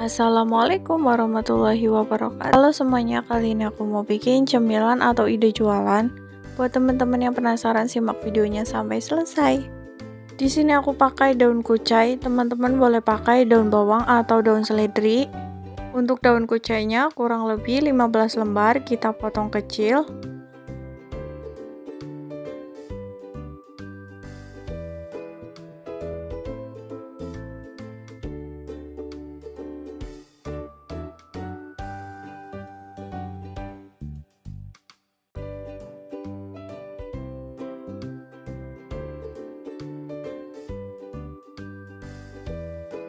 Assalamualaikum warahmatullahi wabarakatuh. Halo semuanya, kali ini aku mau bikin cemilan atau ide jualan. Buat teman-teman yang penasaran, simak videonya sampai selesai. Di sini aku pakai daun kucai, teman-teman boleh pakai daun bawang atau daun seledri. Untuk daun kucainya kurang lebih 15 lembar, kita potong kecil.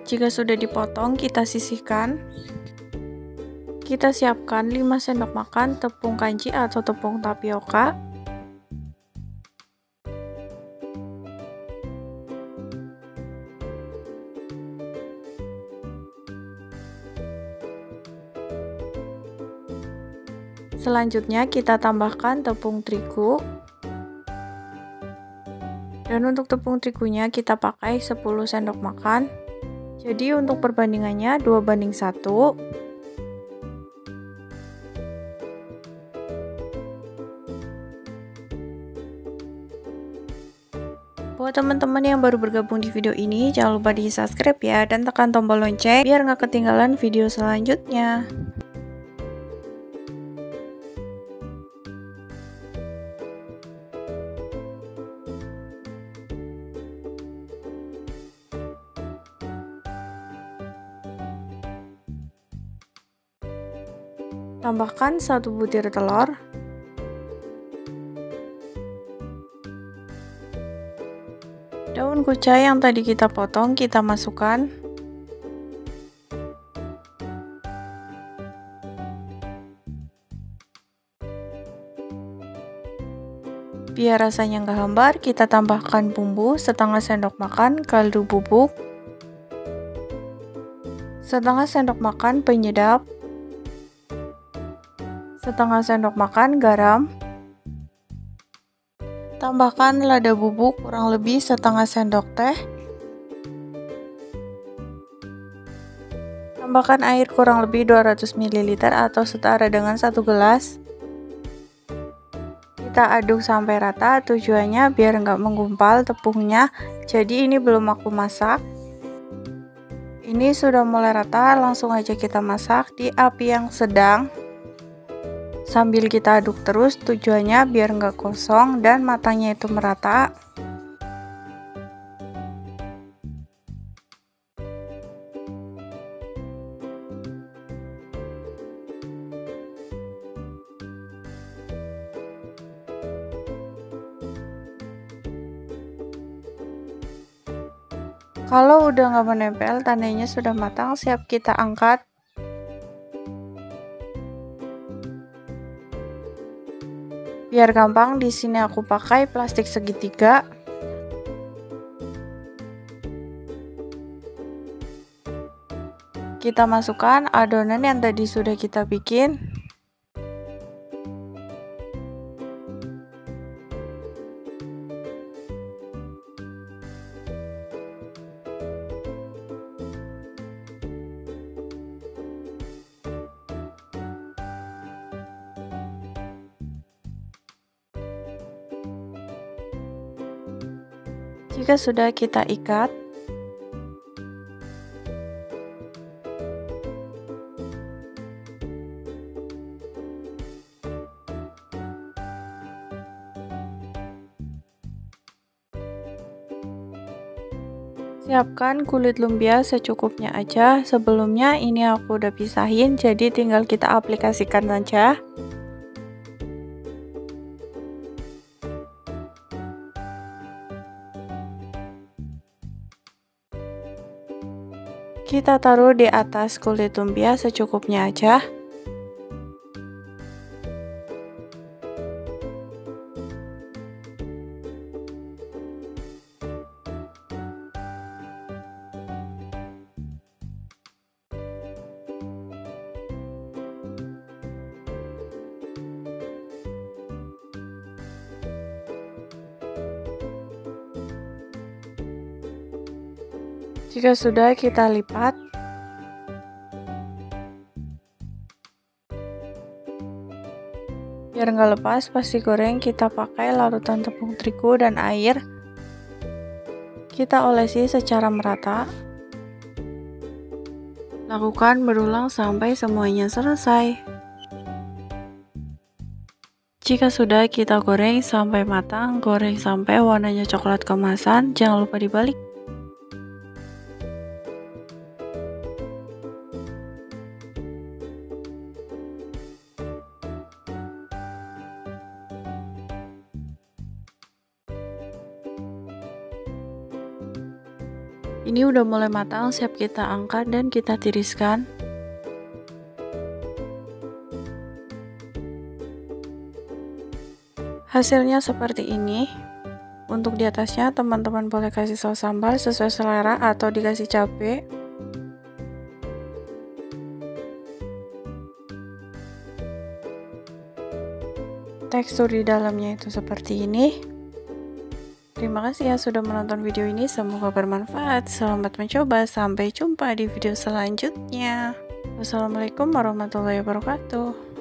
Jika sudah dipotong, kita sisihkan. Kita siapkan 5 sendok makan tepung kanji atau tepung tapioka. Selanjutnya kita tambahkan tepung terigu. Dan untuk tepung terigunya kita pakai 10 sendok makan. Jadi untuk perbandingannya 2:1. Buat teman-teman yang baru bergabung di video ini, jangan lupa di subscribe ya, dan tekan tombol lonceng biar nggak ketinggalan video selanjutnya. Tambahkan 1 butir telur. Daun kucai yang tadi kita potong kita masukkan. Biar rasanya nggak hambar, kita tambahkan bumbu setengah sendok makan kaldu bubuk, setengah sendok makan penyedap, setengah sendok makan garam. Tambahkan lada bubuk kurang lebih setengah sendok teh. Tambahkan air kurang lebih 200 ml atau setara dengan 1 gelas. Kita aduk sampai rata, tujuannya biar nggak menggumpal tepungnya. Jadi ini belum aku masak. Ini sudah mulai rata, langsung aja kita masak di api yang sedang. Sambil kita aduk terus, tujuannya biar nggak kosong dan matangnya itu merata. Kalau udah nggak menempel, tandanya sudah matang, siap kita angkat. Biar gampang, di sini aku pakai plastik segitiga. Kita masukkan adonan yang tadi sudah kita bikin. Jika sudah, kita ikat. Siapkan kulit lumpia secukupnya aja. Sebelumnya ini aku udah pisahin, jadi tinggal kita aplikasikan saja. Kita taruh di atas kulit lumpia secukupnya aja. Jika sudah, kita lipat. Biar nggak lepas, pas digoreng kita pakai larutan tepung terigu dan air. Kita olesi secara merata. Lakukan berulang sampai semuanya selesai. Jika sudah, kita goreng sampai matang, goreng sampai warnanya coklat keemasan, jangan lupa dibalik. Ini udah mulai matang, siap kita angkat dan kita tiriskan. Hasilnya seperti ini. Untuk di atasnya teman-teman boleh kasih saus sambal sesuai selera atau dikasih cabai. Tekstur di dalamnya itu seperti ini. Terima kasih ya sudah menonton video ini, semoga bermanfaat. Selamat mencoba, sampai jumpa di video selanjutnya. Wassalamualaikum warahmatullahi wabarakatuh.